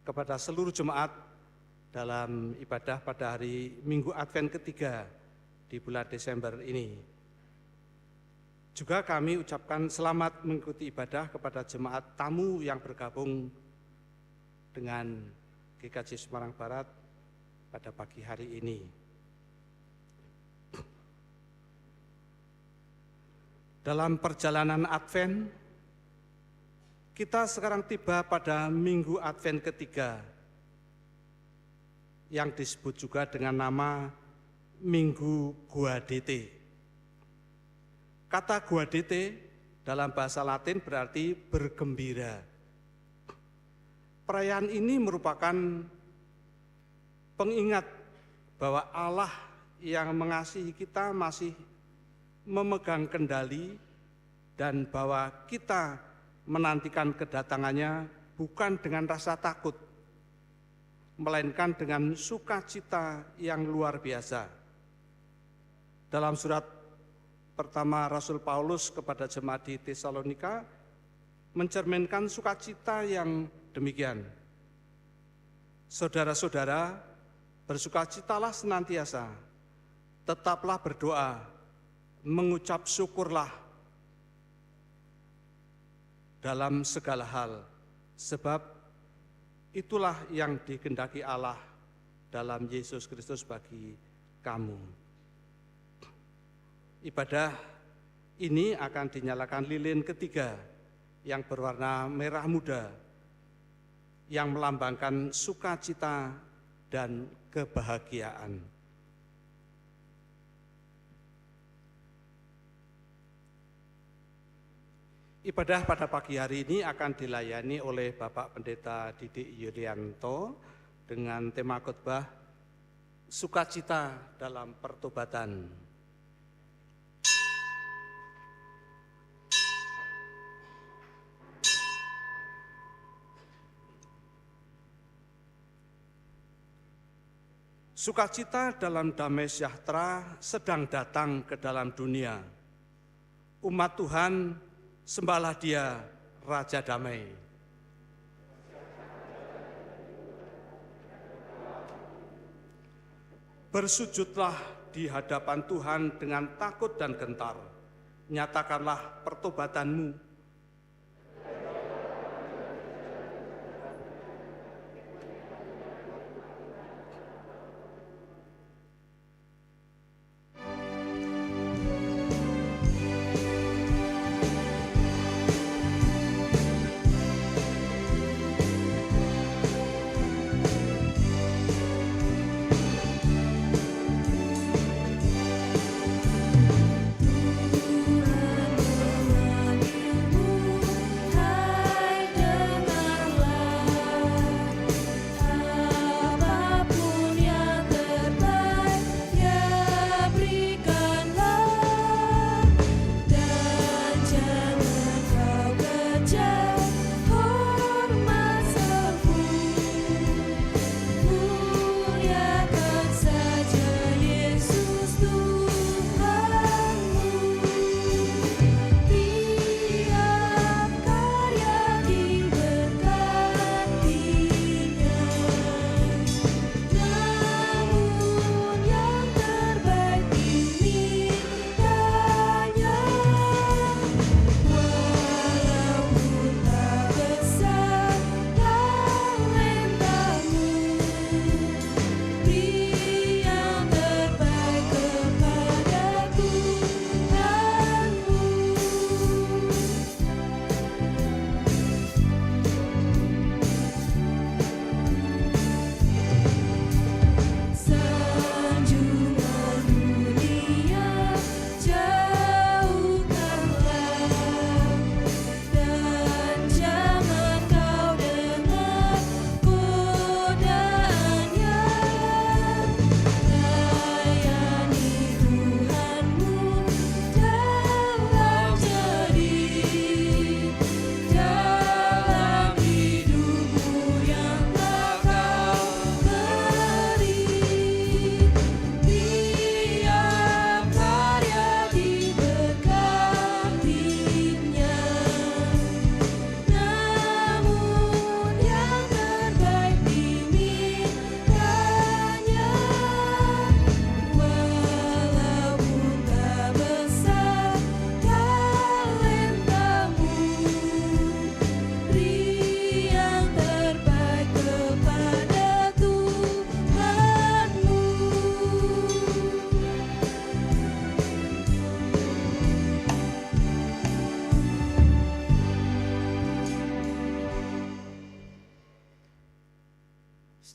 kepada seluruh jemaat dalam ibadah pada hari Minggu Advent ketiga di bulan Desember ini. Juga kami ucapkan selamat mengikuti ibadah kepada jemaat tamu yang bergabung dengan GKJ Semarang Barat pada pagi hari ini. Dalam perjalanan Advent, kita sekarang tiba pada Minggu Advent ketiga yang disebut juga dengan nama Minggu Gaudete. Kata Gaudete dalam bahasa Latin berarti bergembira. Perayaan ini merupakan pengingat bahwa Allah yang mengasihi kita masih memegang kendali dan bahwa kita menantikan kedatangannya bukan dengan rasa takut, melainkan dengan sukacita yang luar biasa. Dalam surat pertama Rasul Paulus kepada jemaat di Tesalonika mencerminkan sukacita yang demikian. Saudara-saudara, bersukacitalah senantiasa, tetaplah berdoa, mengucap syukurlah dalam segala hal, sebab itulah yang dikehendaki Allah dalam Yesus Kristus bagi kamu. Ibadah ini akan dinyalakan lilin ketiga yang berwarna merah muda yang melambangkan sukacita dan kebahagiaan. Ibadah pada pagi hari ini akan dilayani oleh Bapak Pendeta Didik Yulianto dengan tema khotbah Sukacita dalam Pertobatan. Sukacita dalam damai sejahtera sedang datang ke dalam dunia. Umat Tuhan, sembahlah Dia, Raja Damai. Bersujudlah di hadapan Tuhan dengan takut dan gentar. Nyatakanlah pertobatanmu.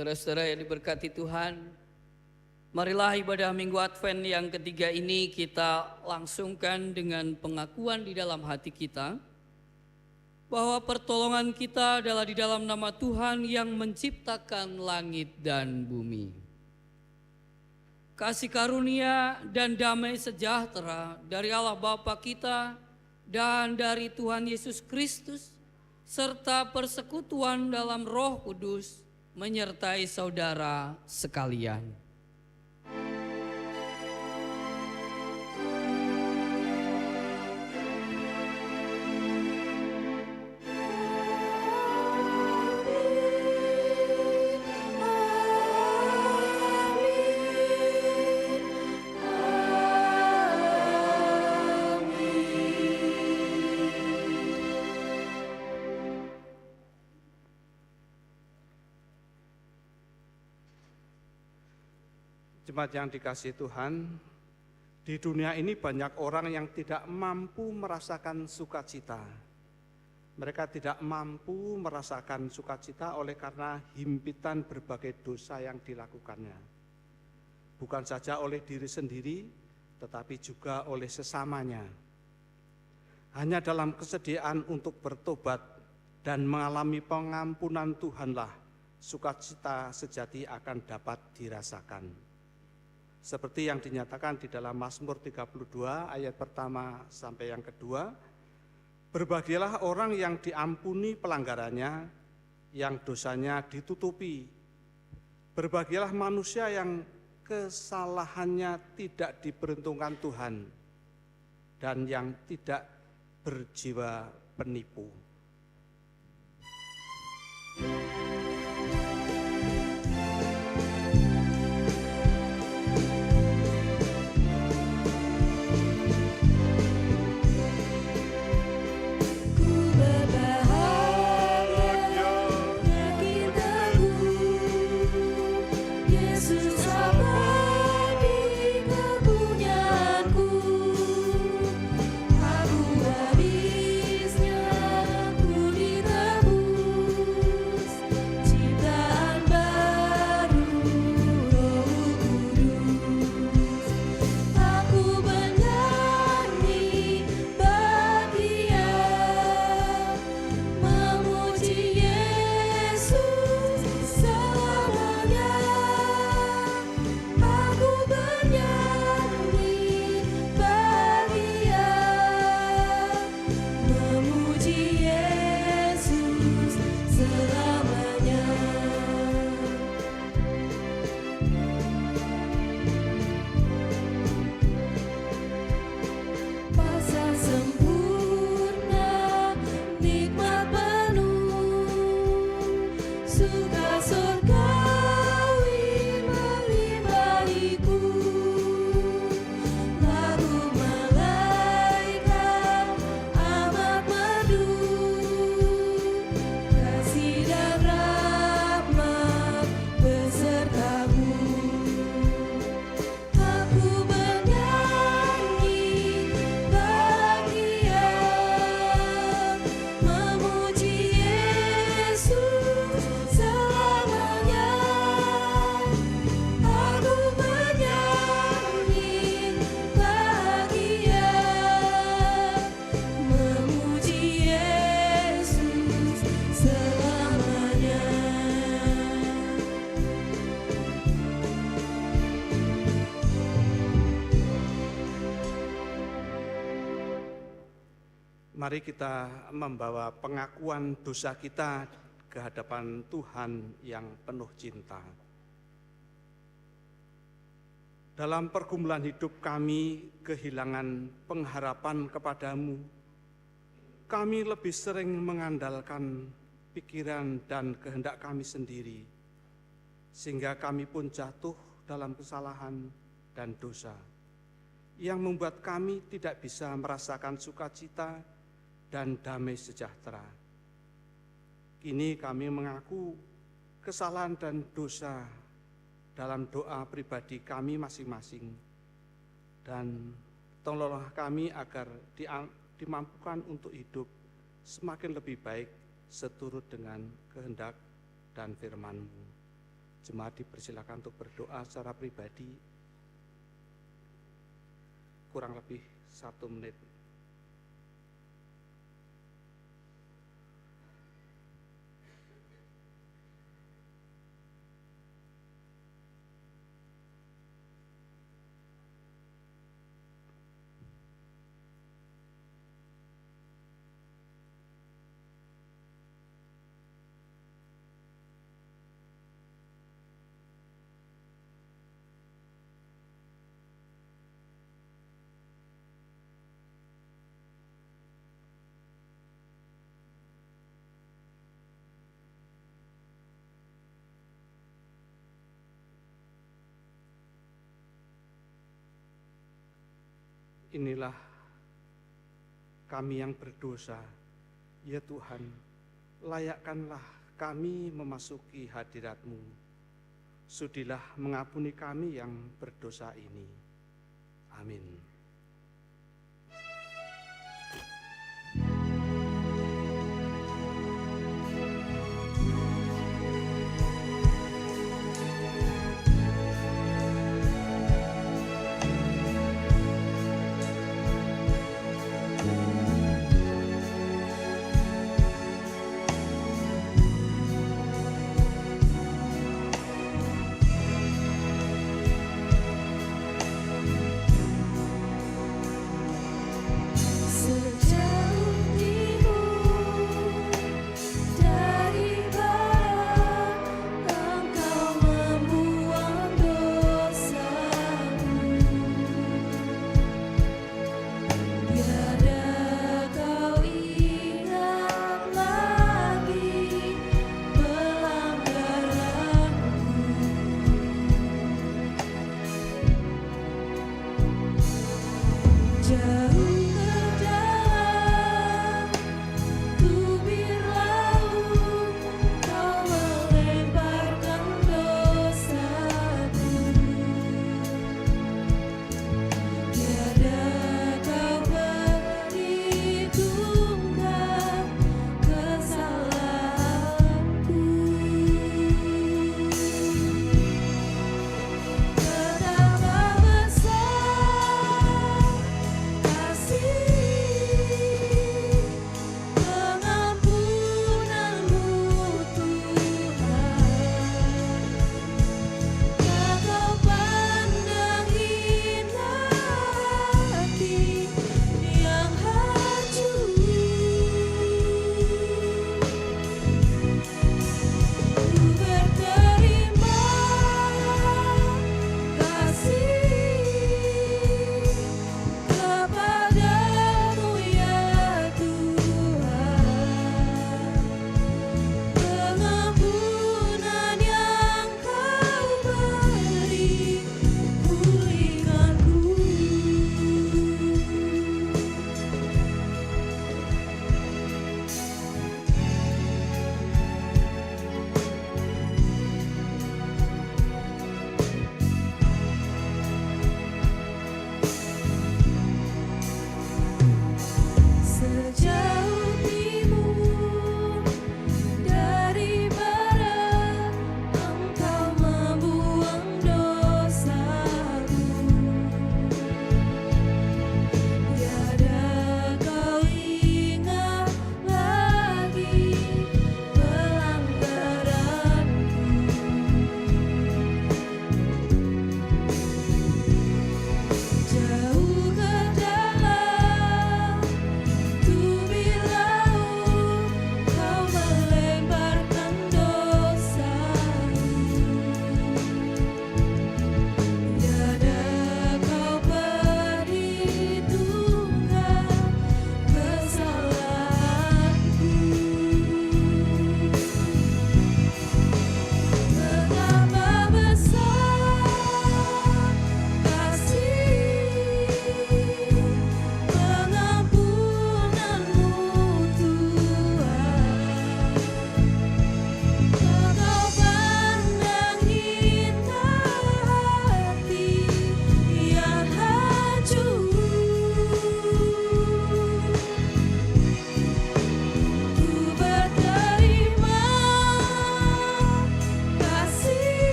Saudara-saudara yang diberkati Tuhan, marilah ibadah Minggu Advent yang ketiga ini kita langsungkan dengan pengakuan di dalam hati kita bahwa pertolongan kita adalah di dalam nama Tuhan yang menciptakan langit dan bumi. Kasih karunia dan damai sejahtera dari Allah Bapa kita dan dari Tuhan Yesus Kristus serta persekutuan dalam Roh Kudus menyertai saudara sekalian. Jemaat yang dikasihi Tuhan, di dunia ini banyak orang yang tidak mampu merasakan sukacita. Mereka tidak mampu merasakan sukacita oleh karena himpitan berbagai dosa yang dilakukannya. Bukan saja oleh diri sendiri, tetapi juga oleh sesamanya. Hanya dalam kesediaan untuk bertobat dan mengalami pengampunan Tuhanlah, sukacita sejati akan dapat dirasakan. Seperti yang dinyatakan di dalam Mazmur 32 ayat pertama sampai yang kedua, berbahagialah orang yang diampuni pelanggarannya, yang dosanya ditutupi. Berbahagialah manusia yang kesalahannya tidak diperhitungkan Tuhan dan yang tidak berjiwa penipu. Mari kita membawa pengakuan dosa kita ke hadapan Tuhan yang penuh cinta. Dalam pergumulan hidup kami kehilangan pengharapan kepadamu. Kami lebih sering mengandalkan pikiran dan kehendak kami sendiri, sehingga kami pun jatuh dalam kesalahan dan dosa, yang membuat kami tidak bisa merasakan sukacita dan damai sejahtera. Kini kami mengaku kesalahan dan dosa dalam doa pribadi kami masing-masing, dan tolonglah kami agar dimampukan untuk hidup semakin lebih baik seturut dengan kehendak dan firman-Mu. Jemaat dipersilakan untuk berdoa secara pribadi kurang lebih 1 menit. Inilah kami yang berdosa, ya Tuhan, layakkanlah kami memasuki hadirat-Mu. Sudilah mengampuni kami yang berdosa ini. Amin.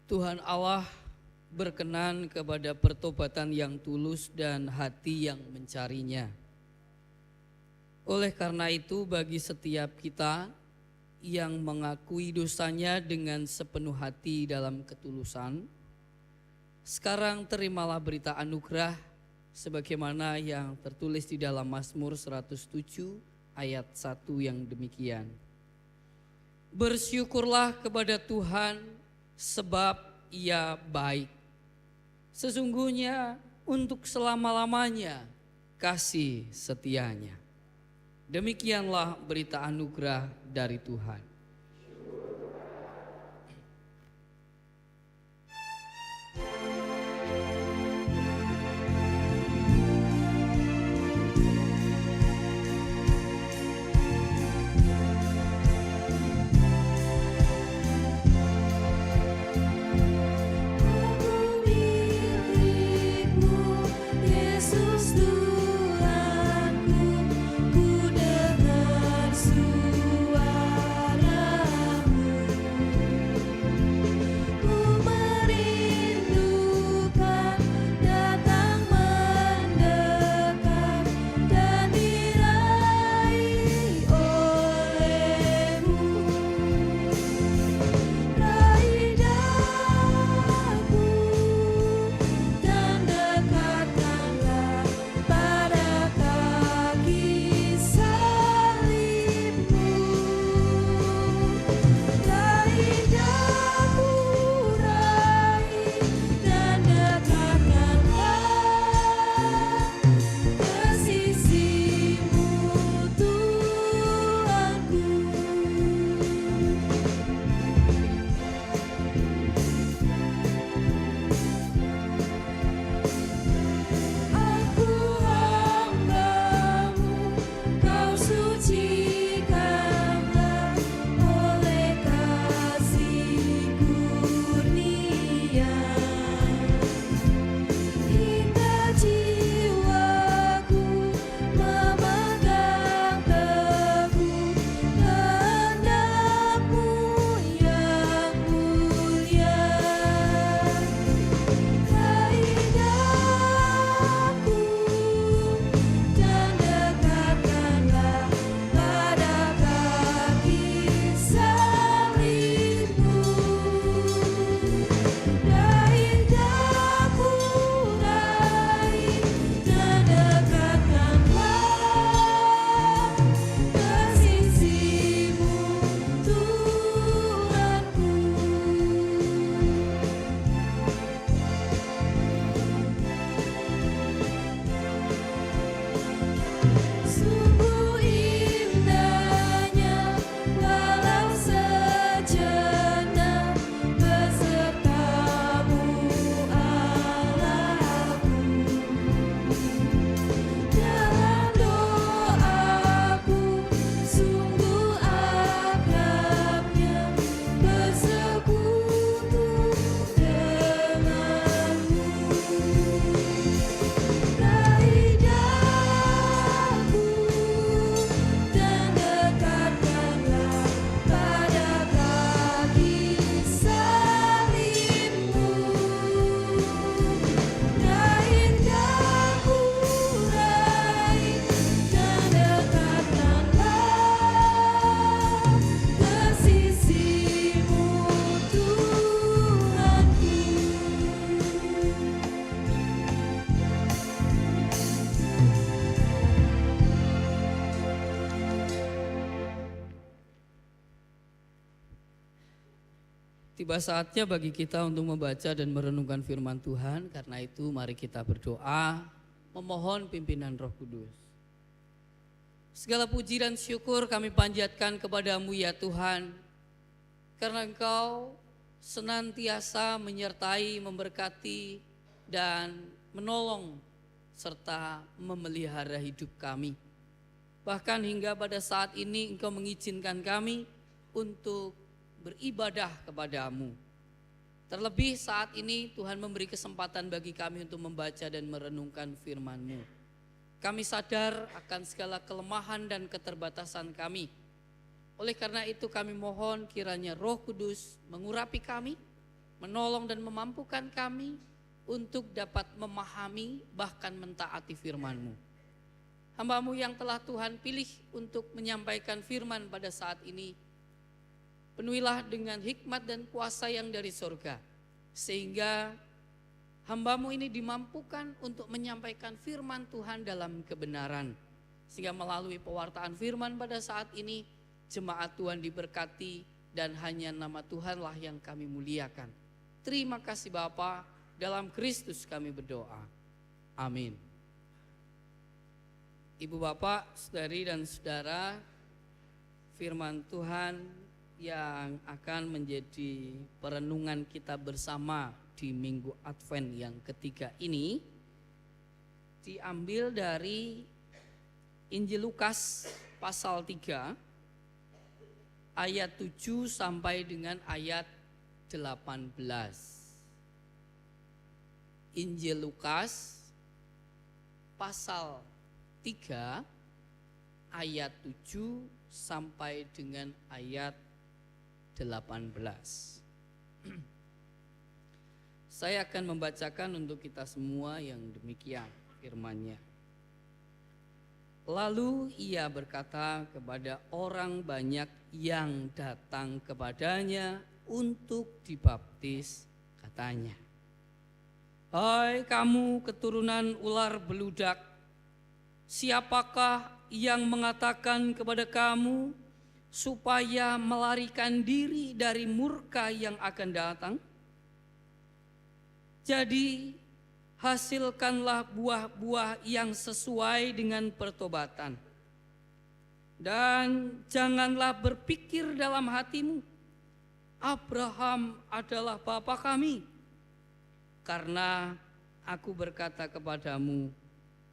Tuhan Allah berkenan kepada pertobatan yang tulus dan hati yang mencarinya. Oleh karena itu bagi setiap kita yang mengakui dosanya dengan sepenuh hati dalam ketulusan, sekarang terimalah berita anugerah sebagaimana yang tertulis di dalam Mazmur 107 ayat 1 yang demikian. Bersyukurlah kepada Tuhan sebab Ia baik. Sesungguhnya untuk selama-lamanya kasih setianya. Demikianlah berita anugerah dari Tuhan. Tiba saatnya bagi kita untuk membaca dan merenungkan firman Tuhan. Karena itu mari kita berdoa memohon pimpinan Roh Kudus. Segala puji dan syukur kami panjatkan kepadamu ya Tuhan, karena Engkau senantiasa menyertai, memberkati, dan menolong serta memelihara hidup kami. Bahkan hingga pada saat ini Engkau mengizinkan kami untuk beribadah kepadamu. Terlebih saat ini Tuhan memberi kesempatan bagi kami untuk membaca dan merenungkan firman-Mu. Kami sadar akan segala kelemahan dan keterbatasan kami. Oleh karena itu kami mohon kiranya Roh Kudus mengurapi kami, menolong dan memampukan kami untuk dapat memahami bahkan mentaati firman-Mu. Hamba-Mu yang telah Tuhan pilih untuk menyampaikan firman pada saat ini, penuhilah dengan hikmat dan kuasa yang dari surga, sehingga hamba-Mu ini dimampukan untuk menyampaikan firman Tuhan dalam kebenaran. Sehingga melalui pewartaan firman pada saat ini, jemaat Tuhan diberkati dan hanya nama Tuhanlah yang kami muliakan. Terima kasih Bapa, dalam Kristus kami berdoa. Amin. Ibu bapak, saudari dan saudara, firman Tuhan yang akan menjadi perenungan kita bersama di Minggu Advent yang ketiga ini diambil dari Injil Lukas pasal 3 ayat 7 sampai dengan ayat 18. Injil Lukas pasal 3 ayat 7 sampai dengan ayat 18. Saya akan membacakan untuk kita semua yang demikian firman-Nya. Lalu ia berkata kepada orang banyak yang datang kepadanya untuk dibaptis, katanya, "Hai kamu keturunan ular beludak, siapakah yang mengatakan kepada kamu supaya melarikan diri dari murka yang akan datang? Jadi hasilkanlah buah-buah yang sesuai dengan pertobatan. Dan janganlah berpikir dalam hatimu, Abraham adalah bapa kami. Karena aku berkata kepadamu,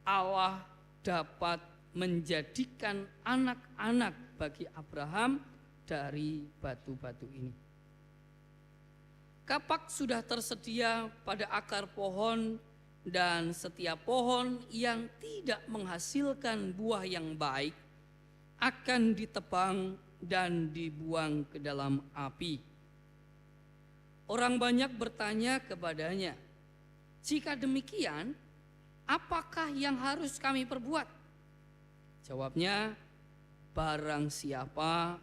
Allah dapat menjadikan anak-anak bagi Abraham dari batu-batu ini. Kapak sudah tersedia pada akar pohon, dan setiap pohon yang tidak menghasilkan buah yang baik akan ditebang dan dibuang ke dalam api." Orang banyak bertanya kepadanya, "Jika demikian, apakah yang harus kami perbuat?" Jawabnya, "Barang siapa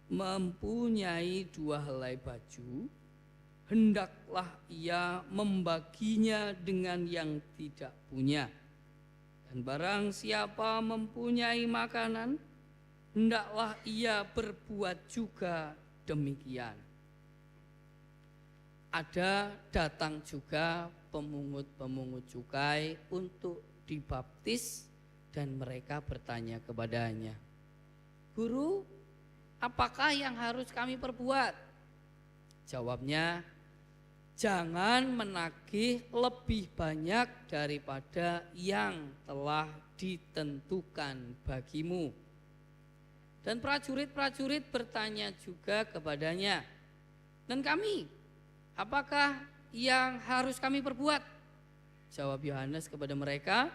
mempunyai 2 helai baju, hendaklah ia membaginya dengan yang tidak punya. Dan barang siapa mempunyai makanan, hendaklah ia berbuat juga demikian." Ada datang juga pemungut-pemungut cukai untuk dibaptis, dan mereka bertanya kepadanya, "Guru, apakah yang harus kami perbuat?" Jawabnya, "Jangan menagih lebih banyak daripada yang telah ditentukan bagimu." Dan prajurit-prajurit bertanya juga kepadanya, "Dan kami, apakah yang harus kami perbuat?" Jawab Yohanes kepada mereka,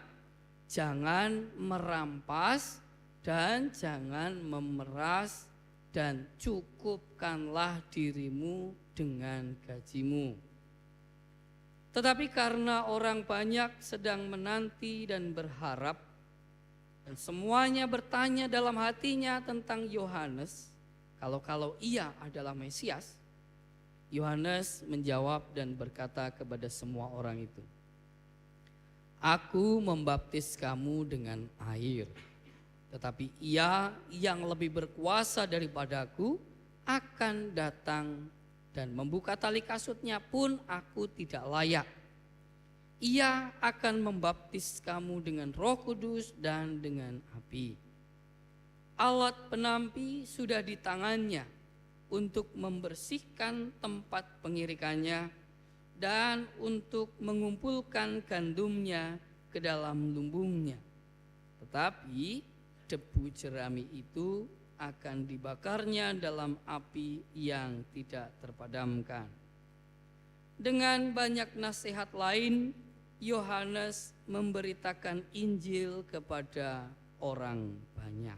"Jangan merampas dan jangan memeras, dan cukupkanlah dirimu dengan gajimu." Tetapi karena orang banyak sedang menanti dan berharap, dan semuanya bertanya dalam hatinya tentang Yohanes, kalau ia adalah Mesias, Yohanes menjawab dan berkata kepada semua orang itu, "Aku membaptis kamu dengan air, tetapi Ia yang lebih berkuasa daripadaku akan datang, dan membuka tali kasutnya pun aku tidak layak. Ia akan membaptis kamu dengan Roh Kudus dan dengan api. Alat penampi sudah di tangannya untuk membersihkan tempat pengirikannya dan untuk mengumpulkan gandumnya ke dalam lumbungnya. Tetapi debu jerami itu akan dibakarnya dalam api yang tidak terpadamkan." Dengan banyak nasihat lain, Yohanes memberitakan Injil kepada orang banyak.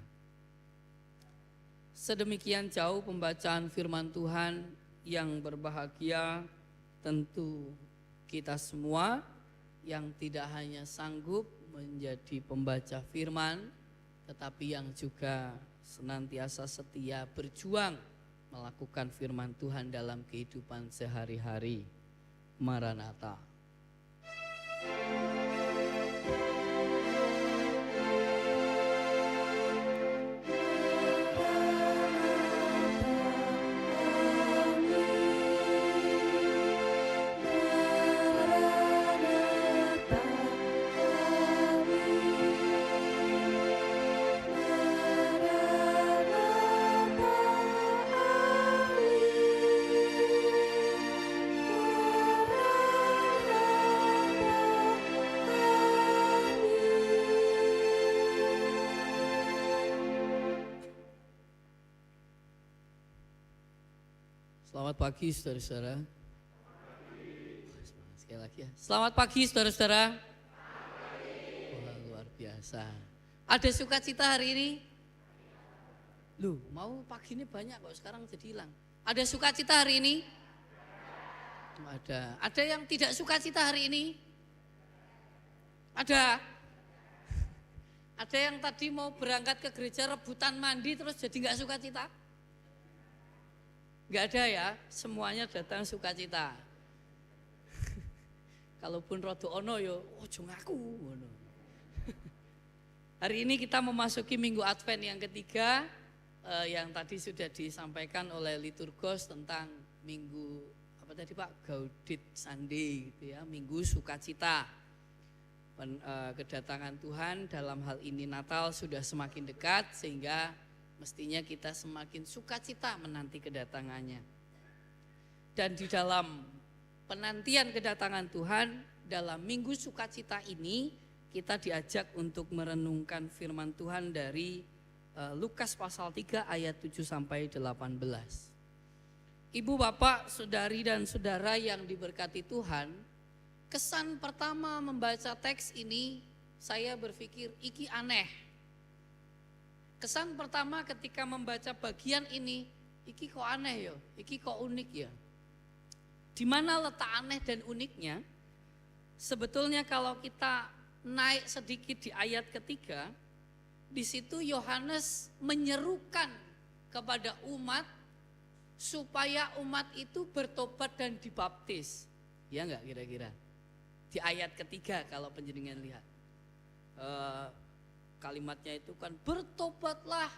Sedemikian jauh pembacaan firman Tuhan yang berbahagia. tentu kita semua yang tidak hanya sanggup menjadi pembaca firman, tetapi yang juga senantiasa setia berjuang melakukan firman Tuhan dalam kehidupan sehari-hari. Maranatha. Selamat pagi saudara-saudara. Sekali lagi ya. Selamat pagi saudara-saudara. Wah, luar biasa. Ada sukacita hari ini? Loh, mau pagi ini banyak kok, sekarang jadi hilang. Ada sukacita hari ini? Ada. Ada yang tidak sukacita hari ini? Ada. Ada yang tadi mau berangkat ke gereja rebutan mandi terus jadi nggak sukacita? Enggak ada ya, semuanya datang sukacita. Kalaupun rodo ono yo, ojo ngaku. Hari ini kita memasuki Minggu Advent yang ketiga, yang tadi sudah disampaikan oleh liturgos tentang Minggu apa tadi Pak, Gaudit Sunday gitu ya, Minggu Sukacita. Kedatangan Tuhan dalam hal ini Natal sudah semakin dekat sehingga mestinya kita semakin sukacita menanti kedatangannya. Dan di dalam penantian kedatangan Tuhan, dalam Minggu Sukacita ini kita diajak untuk merenungkan firman Tuhan dari Lukas pasal 3 ayat 7 sampai 18. Ibu, bapak, saudari dan saudara yang diberkati Tuhan, kesan pertama membaca teks ini saya berpikir iki aneh. Kesan pertama ketika membaca bagian ini, iki kok aneh ya, iki kok unik ya. Di mana letak aneh dan uniknya? Sebetulnya kalau kita naik sedikit di ayat ketiga, di situ Yohanes menyerukan kepada umat supaya umat itu bertobat dan dibaptis. Ya enggak kira-kira? Di ayat ketiga kalau penjenengan lihat. Kalimatnya itu kan bertobatlah,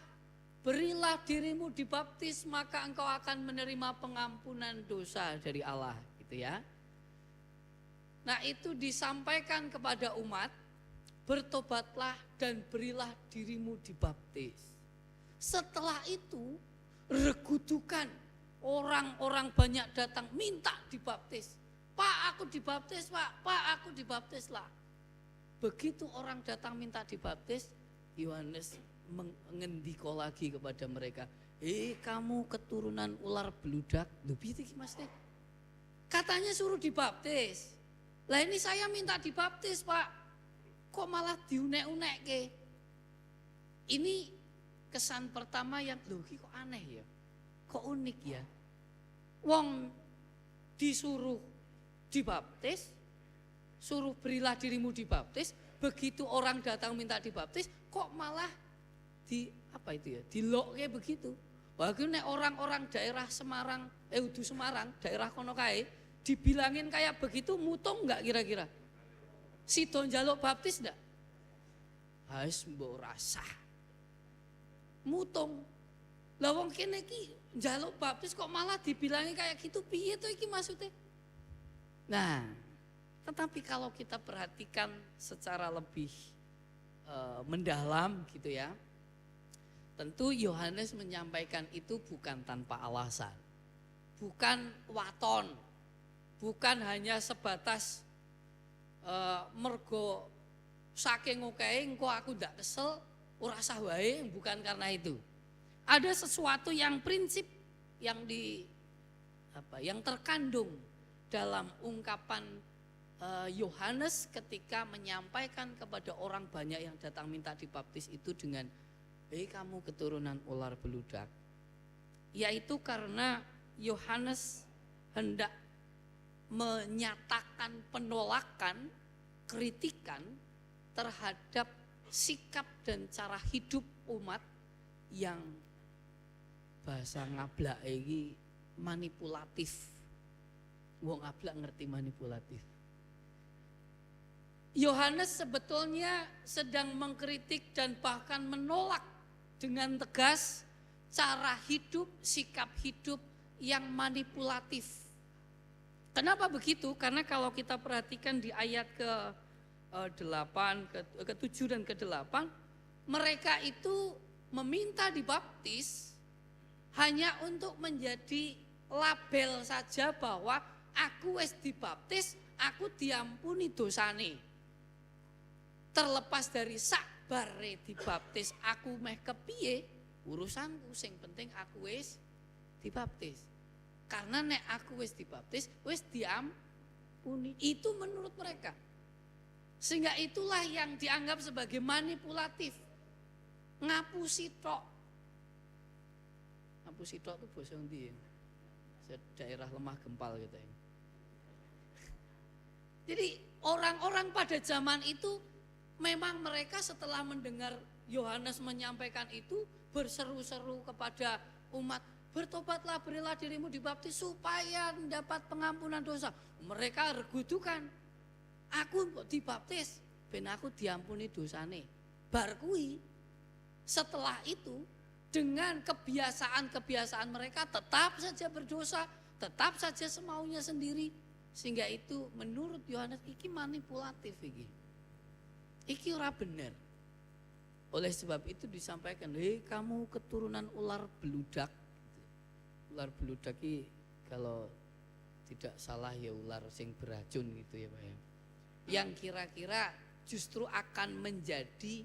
berilah dirimu dibaptis maka engkau akan menerima pengampunan dosa dari Allah gitu ya. Nah itu disampaikan kepada umat, bertobatlah dan berilah dirimu dibaptis. Setelah itu regudukan, orang-orang banyak datang minta dibaptis. Pak aku dibaptis Pak aku dibaptis lah. Begitu orang datang minta dibaptis, Yohanes mengendiko lagi kepada mereka, kamu keturunan ular beludak, lho piye iki Mas teh? Katanya suruh dibaptis. Lah ini saya minta dibaptis Pak, kok malah diunek-unekke. Ini kesan pertama yang lho iki kok aneh ya, kok unik ya. Wong disuruh dibaptis, suruh berilah dirimu dibaptis, begitu orang datang minta dibaptis, kok malah dilokke begitu. Bahkan nek orang-orang daerah Semarang, udu Semarang, daerah kono kae, dibilangin kayak begitu mutung enggak kira-kira? Sido njaluk baptis enggak? Wis mbok rasa. Mutung. Lah wong kene iki njaluk baptis kok malah dibilangi kayak gitu, piye to iki maksudnya? Nah, tetapi kalau kita perhatikan secara lebih mendalam gitu ya, tentu Yohanes menyampaikan itu bukan tanpa alasan, bukan waton, bukan hanya sebatas mergo saking ngokei engko aku ndak kesel ora sah wae, bukan karena itu. Ada sesuatu yang prinsip yang yang terkandung dalam ungkapan Yohanes ketika menyampaikan kepada orang banyak yang datang minta dibaptis itu dengan kamu keturunan ular beludak, yaitu karena Yohanes hendak menyatakan penolakan, kritikan terhadap sikap dan cara hidup umat yang bahasa ngablak iki manipulatif. Wong ngablak ngerti manipulatif. Yohanes sebetulnya sedang mengkritik dan bahkan menolak dengan tegas cara hidup, sikap hidup yang manipulatif. Kenapa begitu? Karena kalau kita perhatikan di ayat ke-8, ke-7 dan ke-8, mereka itu meminta dibaptis hanya untuk menjadi label saja bahwa aku wis dibaptis, aku diampuni dosane. Terlepas dari sak bare dibaptis aku meh kepiye urusanku, sing penting aku wis dibaptis. Karena nek aku wis dibaptis, wis diampuni. Itu menurut mereka. Sehingga itulah yang dianggap sebagai manipulatif. Ngapusi tok. Ngapusi tok itu basa endi? Daerah lemah gempal gitu ya. Jadi orang-orang pada zaman itu memang mereka setelah mendengar Yohanes menyampaikan itu berseru-seru kepada umat, bertobatlah, berilah dirimu dibaptis supaya mendapat pengampunan dosa. Mereka regudukan, aku dibaptis, ben aku diampuni dosane. Bar kuwi setelah itu dengan kebiasaan-kebiasaan mereka tetap saja berdosa, tetap saja semaunya sendiri. Sehingga itu menurut Yohanes iki manipulatif iki. Iki ora bener. Oleh sebab itu disampaikan, hei kamu keturunan ular beludak. Ular beludak ini kalau tidak salah ya ular sing beracun gitu ya Pak ya. Yang kira-kira justru akan menjadi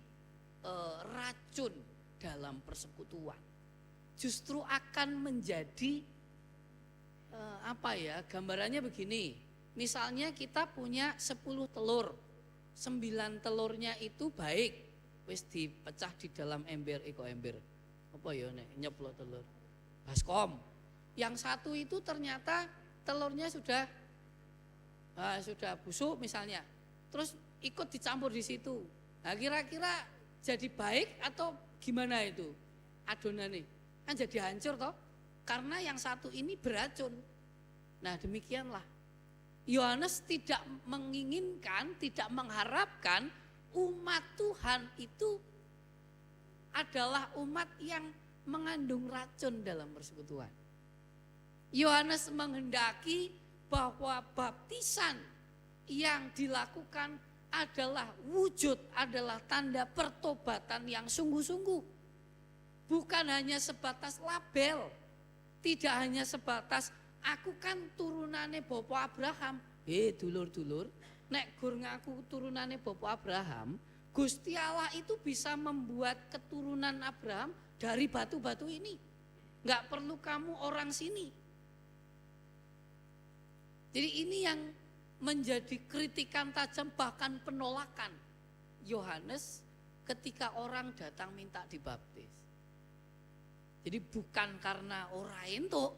racun dalam persekutuan. Justru akan menjadi gambarannya begini. Misalnya kita punya 10 telur. 9 telurnya itu baik, wis dipecah di dalam ember, apa ya nek nyeplok telur, baskom. Yang satu itu ternyata telurnya sudah busuk misalnya, terus ikut dicampur di situ. Nah kira-kira jadi baik atau gimana itu adonannya? Kan jadi hancur toh, karena yang satu ini beracun. Nah demikianlah. Yohanes tidak menginginkan, tidak mengharapkan umat Tuhan itu adalah umat yang mengandung racun dalam persekutuan. Yohanes menghendaki bahwa baptisan yang dilakukan adalah wujud, adalah tanda pertobatan yang sungguh-sungguh. Bukan hanya sebatas label, tidak hanya sebatas aku kan turunane Bapak Abraham. Dulur-dulur, nek gur ngaku turunane Bapak Abraham, Gusti Allah itu bisa membuat keturunan Abraham dari batu-batu ini. Enggak perlu kamu orang sini. Jadi ini yang menjadi kritikan tajam bahkan penolakan Yohanes ketika orang datang minta dibaptis. Jadi bukan karena ora entuk,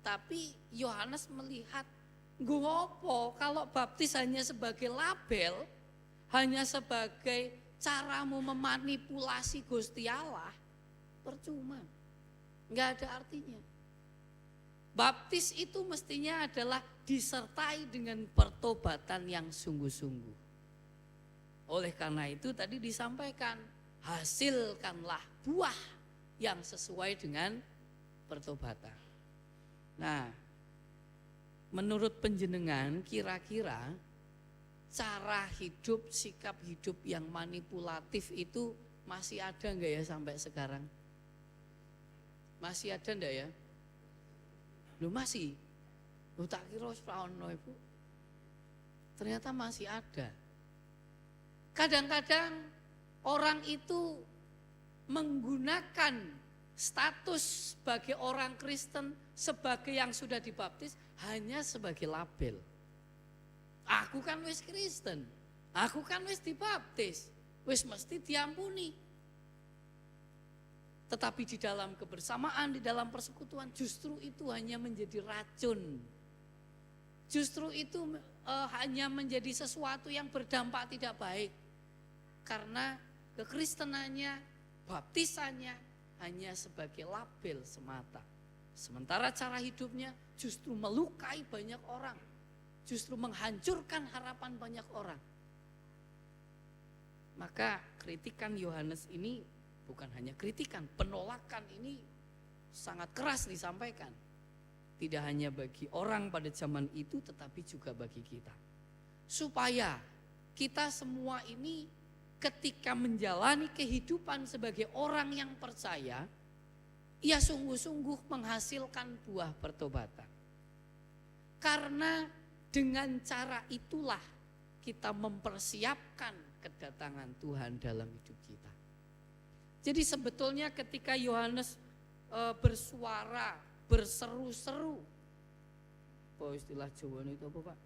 tapi Yohanes melihat, ngopo kalau baptis hanya sebagai label, hanya sebagai caramu memanipulasi Gusti Allah, percuma, nggak ada artinya. Baptis itu mestinya adalah disertai dengan pertobatan yang sungguh-sungguh. Oleh karena itu tadi disampaikan, hasilkanlah buah yang sesuai dengan pertobatan. Nah, menurut penjenengan kira-kira cara hidup, sikap hidup yang manipulatif itu masih ada enggak ya sampai sekarang? Masih ada enggak ya? Loh masih? Loh tak kira ono Ibu. Ternyata masih ada. Kadang-kadang orang itu menggunakan status sebagai orang Kristen, sebagai yang sudah dibaptis hanya sebagai label. Aku kan wis Kristen, aku kan wis dibaptis, wis mesti diampuni. Tetapi di dalam kebersamaan, di dalam persekutuan justru itu hanya menjadi racun. justru itu hanya menjadi sesuatu yang berdampak tidak baik. Karena kekristenannya, baptisannya hanya sebagai label semata. Sementara cara hidupnya justru melukai banyak orang, justru menghancurkan harapan banyak orang. Maka kritikan Yohanes ini bukan hanya kritikan, penolakan ini sangat keras disampaikan. Tidak hanya bagi orang pada zaman itu, tetapi juga bagi kita. Supaya kita semua ini ketika menjalani kehidupan sebagai orang yang percaya, ia sungguh-sungguh menghasilkan buah pertobatan. Karena dengan cara itulah kita mempersiapkan kedatangan Tuhan dalam hidup kita. Jadi sebetulnya ketika Yohanes bersuara, berseru-seru, apa istilah Jawa itu apa Pak?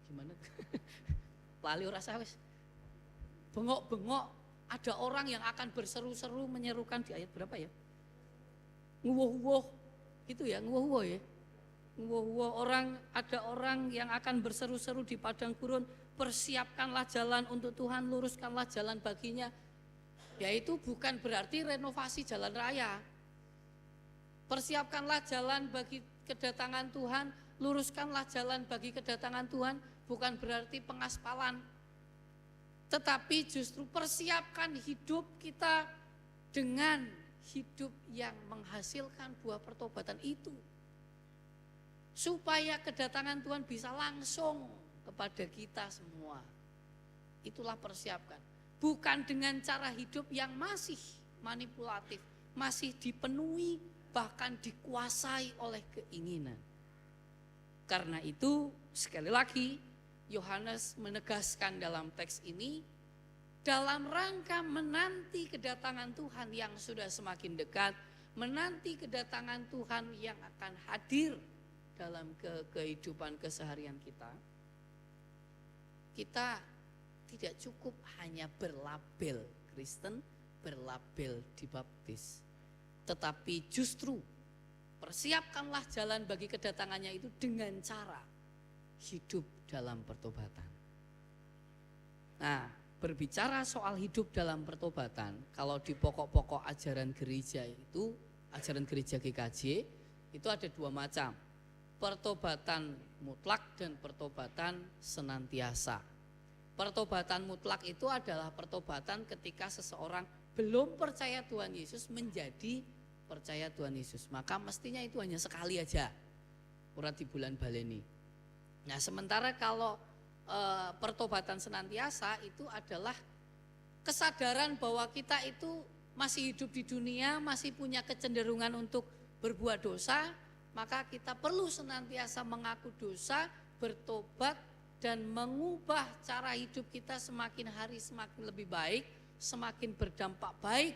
Gimana? Lali ora sawis. Bengok-bengok, ada orang yang akan berseru-seru menyerukan di ayat berapa ya? Nguwoh-nguwoh gitu ya, nguwoh-nguwoh ya. Nguwoh-nguwoh, ada orang yang akan berseru-seru di padang gurun, persiapkanlah jalan untuk Tuhan, luruskanlah jalan baginya. Yaitu bukan berarti renovasi jalan raya. Persiapkanlah jalan bagi kedatangan Tuhan, luruskanlah jalan bagi kedatangan Tuhan, bukan berarti pengaspalan. Tetapi justru persiapkan hidup kita dengan hidup yang menghasilkan buah pertobatan itu. Supaya kedatangan Tuhan bisa langsung kepada kita semua. Itulah persiapkan. Bukan dengan cara hidup yang masih manipulatif, masih dipenuhi, bahkan dikuasai oleh keinginan. Karena itu sekali lagi Yohanes menegaskan dalam teks ini, dalam rangka menanti kedatangan Tuhan yang sudah semakin dekat, menanti kedatangan Tuhan yang akan hadir dalam kehidupan keseharian kita, kita tidak cukup hanya berlabel Kristen, berlabel dibaptis, tetapi justru persiapkanlah jalan bagi kedatangannya itu dengan cara hidup dalam pertobatan. Nah, berbicara soal hidup dalam pertobatan, kalau di pokok-pokok ajaran gereja itu, ajaran gereja GKJ, itu ada dua macam. Pertobatan mutlak dan pertobatan senantiasa. Pertobatan mutlak itu adalah pertobatan ketika seseorang belum percaya Tuhan Yesus menjadi percaya Tuhan Yesus. Maka mestinya itu hanya sekali aja, urat di bulan baleni. Nah, sementara kalau pertobatan senantiasa itu adalah kesadaran bahwa kita itu masih hidup di dunia, masih punya kecenderungan untuk berbuat dosa, maka kita perlu senantiasa mengaku dosa, bertobat, dan mengubah cara hidup kita semakin hari semakin lebih baik, semakin berdampak baik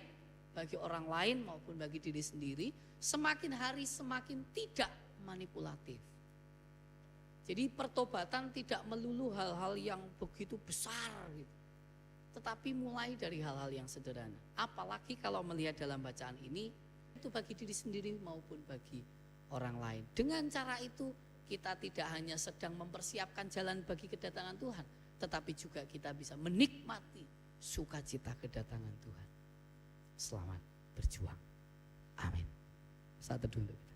bagi orang lain maupun bagi diri sendiri, semakin hari semakin tidak manipulatif. Jadi pertobatan tidak melulu hal-hal yang begitu besar gitu, tetapi mulai dari hal-hal yang sederhana. Apalagi kalau melihat dalam bacaan ini, itu bagi diri sendiri maupun bagi orang lain. Dengan cara itu kita tidak hanya sedang mempersiapkan jalan bagi kedatangan Tuhan, tetapi juga kita bisa menikmati sukacita kedatangan Tuhan. Selamat berjuang. Amin. Saat teduh untuk kita.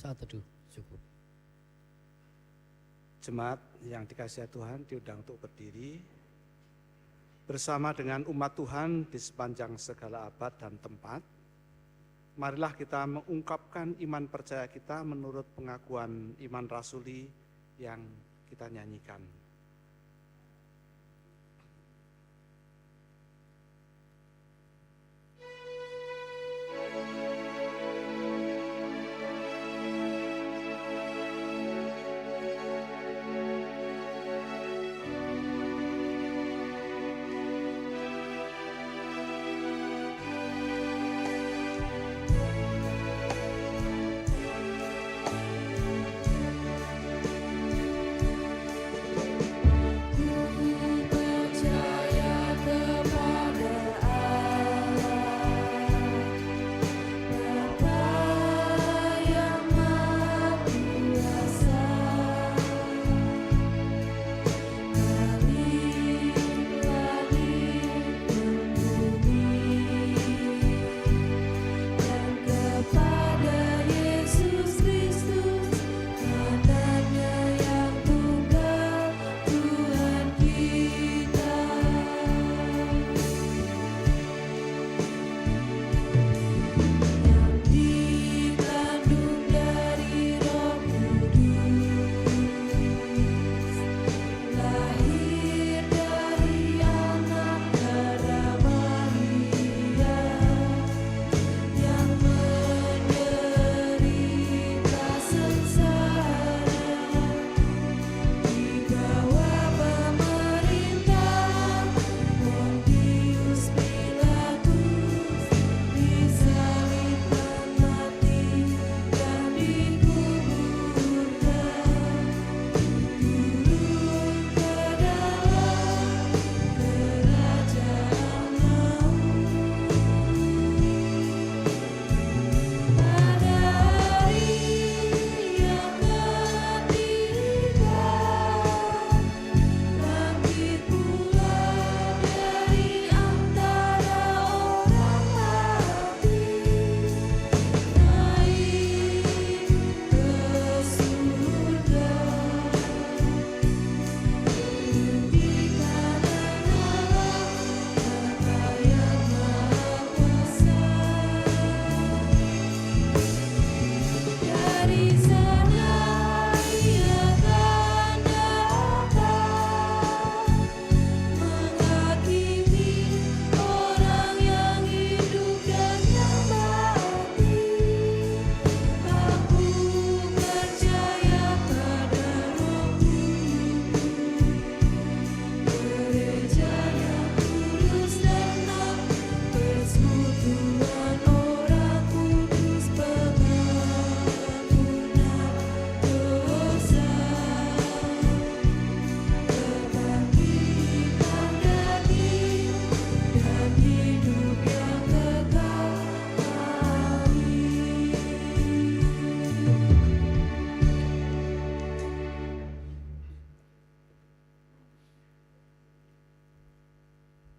Saat teduh cukup. Jemaat yang dikasihi Tuhan diundang untuk berdiri bersama dengan umat Tuhan di sepanjang segala abad dan tempat. Marilah kita mengungkapkan iman percaya kita menurut pengakuan iman rasuli yang kita nyanyikan.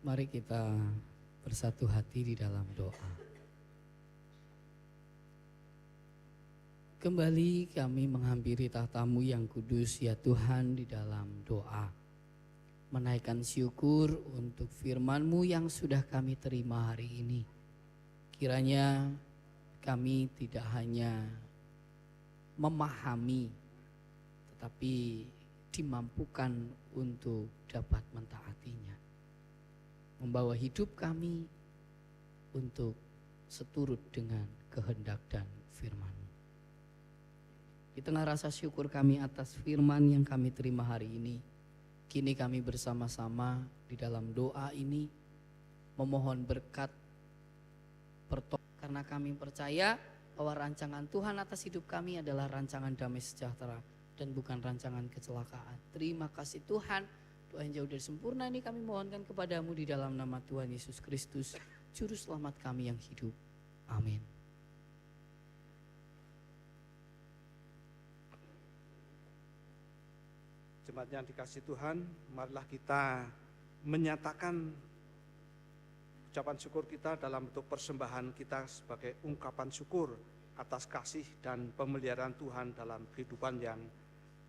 Mari kita bersatu hati di dalam doa. Kembali kami menghampiri tahta-Mu yang kudus ya Tuhan di dalam doa. Menaikkan syukur untuk firman-Mu yang sudah kami terima hari ini. Kiranya kami tidak hanya memahami tetapi dimampukan untuk dapat mentaatinya. Membawa hidup kami untuk seturut dengan kehendak dan firman-Mu. Di tengah rasa syukur kami atas firman yang kami terima hari ini, kini kami bersama-sama di dalam doa ini memohon berkat karena kami percaya bahwa rancangan Tuhan atas hidup kami adalah rancangan damai sejahtera dan bukan rancangan kecelakaan. Terima kasih Tuhan. Doa yang jauh dari sempurna ini kami mohonkan kepadamu di dalam nama Tuhan Yesus Kristus, Juru Selamat kami yang hidup. Amin. Jemaat yang dikasihi Tuhan, marilah kita menyatakan ucapan syukur kita dalam bentuk persembahan kita sebagai ungkapan syukur atas kasih dan pemeliharaan Tuhan dalam kehidupan yang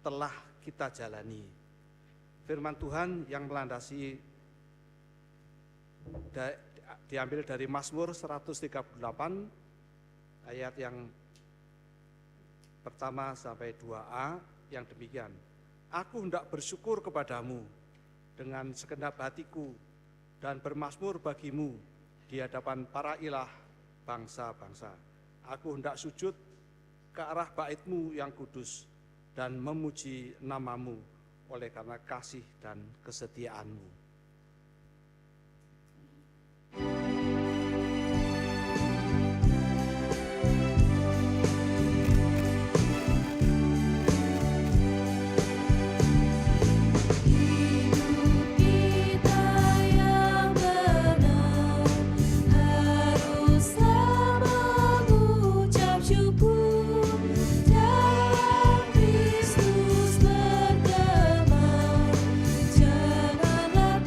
telah kita jalani. Firman Tuhan yang melandasi diambil dari Mazmur 138 ayat yang pertama sampai 2a yang demikian. Aku hendak bersyukur kepadamu dengan segenap hatiku dan bermazmur bagimu di hadapan para ilah bangsa-bangsa. Aku hendak sujud ke arah bait-Mu yang kudus dan memuji nama-Mu oleh karena kasih dan kesetiaan-Mu. Janganlah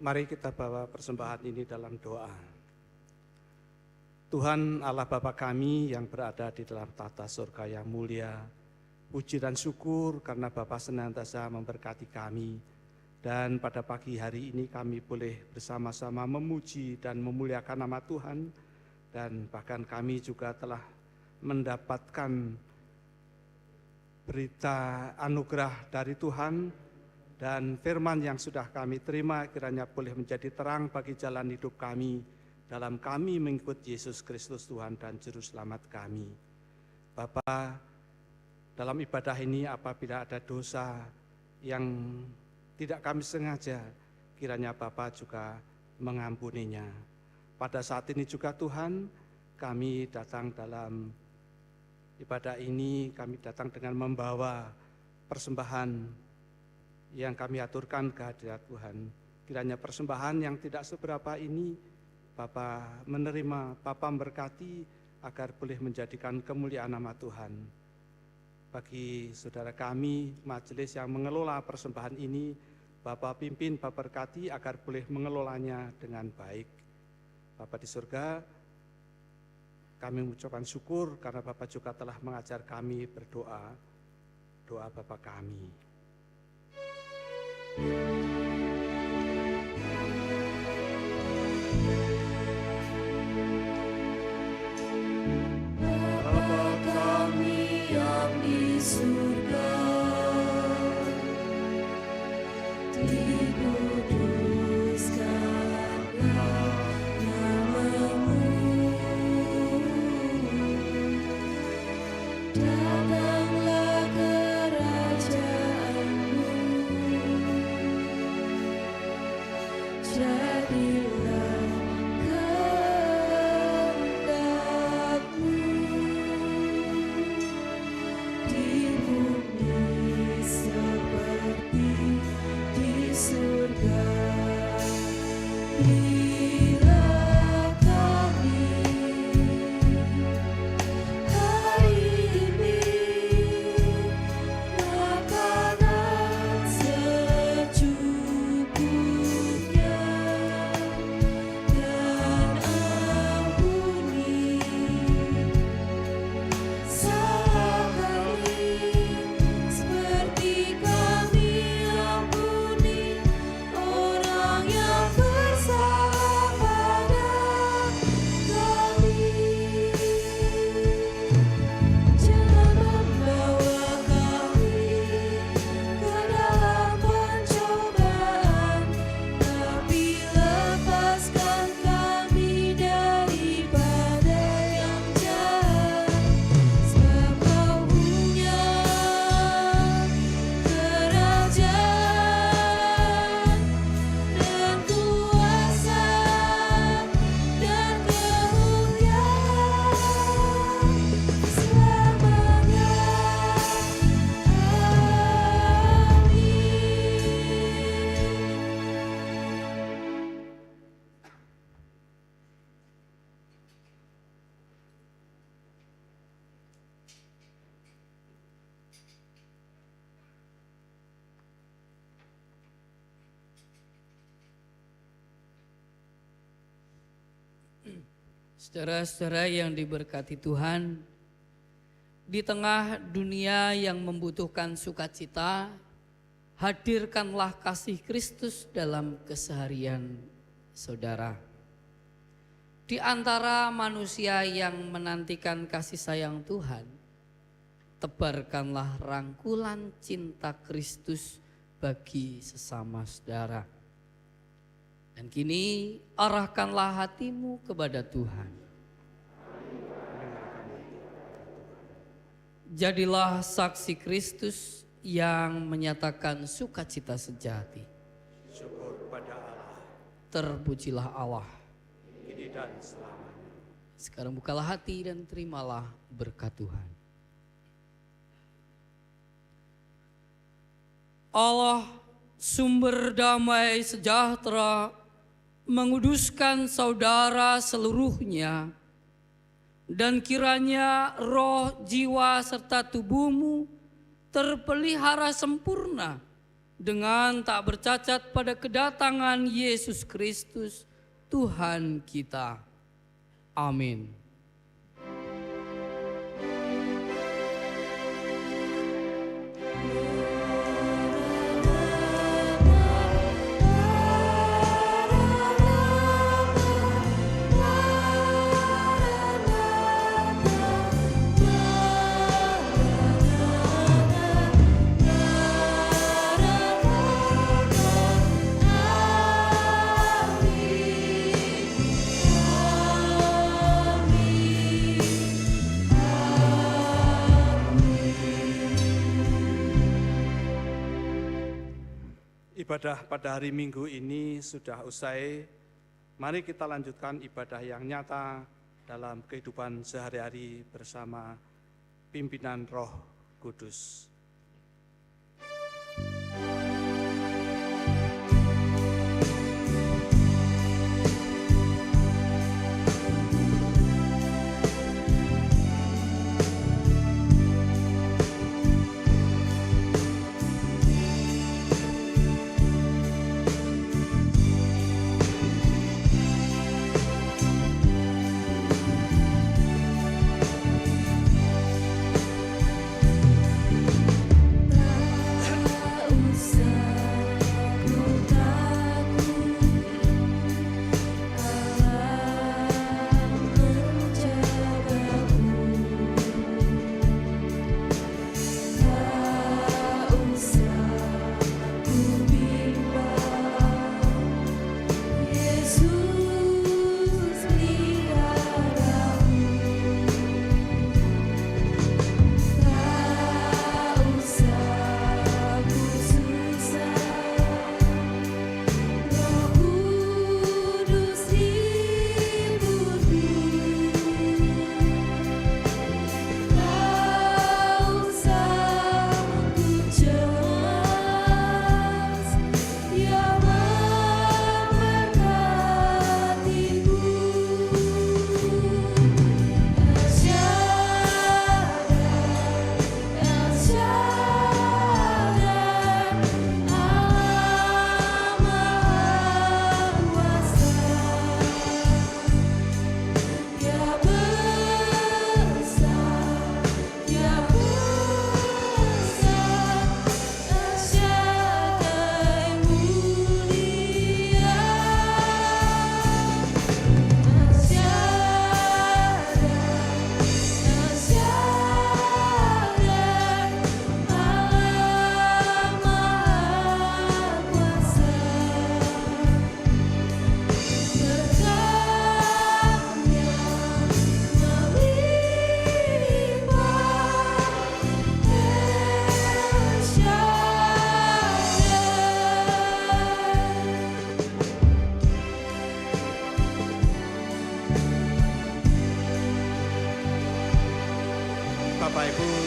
Mari kita bawa persembahan ini dalam doa. Tuhan Allah Bapa kami yang berada di dalam tata surga yang mulia, puji dan syukur karena Bapa senantiasa memberkati kami. Dan pada pagi hari ini kami boleh bersama-sama memuji dan memuliakan nama Tuhan. Dan bahkan kami juga telah mendapatkan berita anugerah dari Tuhan. Dan firman yang sudah kami terima kiranya boleh menjadi terang bagi jalan hidup kami dalam kami mengikut Yesus Kristus Tuhan dan Juru Selamat kami. Bapa, dalam ibadah ini apabila ada dosa yang tidak kami sengaja, kiranya Bapa juga mengampuninya. Pada saat ini juga Tuhan, kami datang dalam ibadah ini, kami datang dengan membawa persembahan yang kami aturkan ke hadirat Tuhan. Kiranya persembahan yang tidak seberapa ini Bapa menerima, Bapa memberkati agar boleh menjadikan kemuliaan nama Tuhan. Bagi saudara kami, majelis yang mengelola persembahan ini, Bapa pimpin, Bapa berkati agar boleh mengelolanya dengan baik. Bapa di surga, kami mengucapkan syukur karena Bapa juga telah mengajar kami berdoa, doa Bapa kami. Bapa kami yang di surga, dikuduskanlah nama-Mu, datanglah kerajaan-Mu, jadilah kehendak-Mu di bumi seperti di surga. Bila kami hari ini makanan secukupnya, dan ampuni salah kami seperti kami ampuni orang yang bersalah pada kami. Jangan membawa kami ke dalam pencobaan, tapi lepaskan kami daripada yang jahat. Sebab Kau punya kerajaan dan kuasa dan kemuliaan selamanya. Saudara-saudara yang diberkati Tuhan, di tengah dunia yang membutuhkan sukacita, hadirkanlah kasih Kristus dalam keseharian saudara. Di antara manusia yang menantikan kasih sayang Tuhan, tebarkanlah rangkulan cinta Kristus bagi sesama saudara. Dan kini arahkanlah hatimu kepada Tuhan. Jadilah saksi Kristus yang menyatakan sukacita sejati. Syukur pada Allah, Terpujilah Allah. kini dan selamanya. Sekarang bukalah hati dan terimalah berkat Tuhan. Allah sumber damai sejahtera menguduskan saudara seluruhnya, dan kiranya roh, jiwa, serta tubuhmu terpelihara sempurna dengan tak bercacat pada kedatangan Yesus Kristus Tuhan kita. Amin. Ibadah pada hari Minggu ini sudah usai. Mari kita lanjutkan ibadah yang nyata dalam kehidupan sehari-hari bersama pimpinan Roh Kudus. Bapak Ibu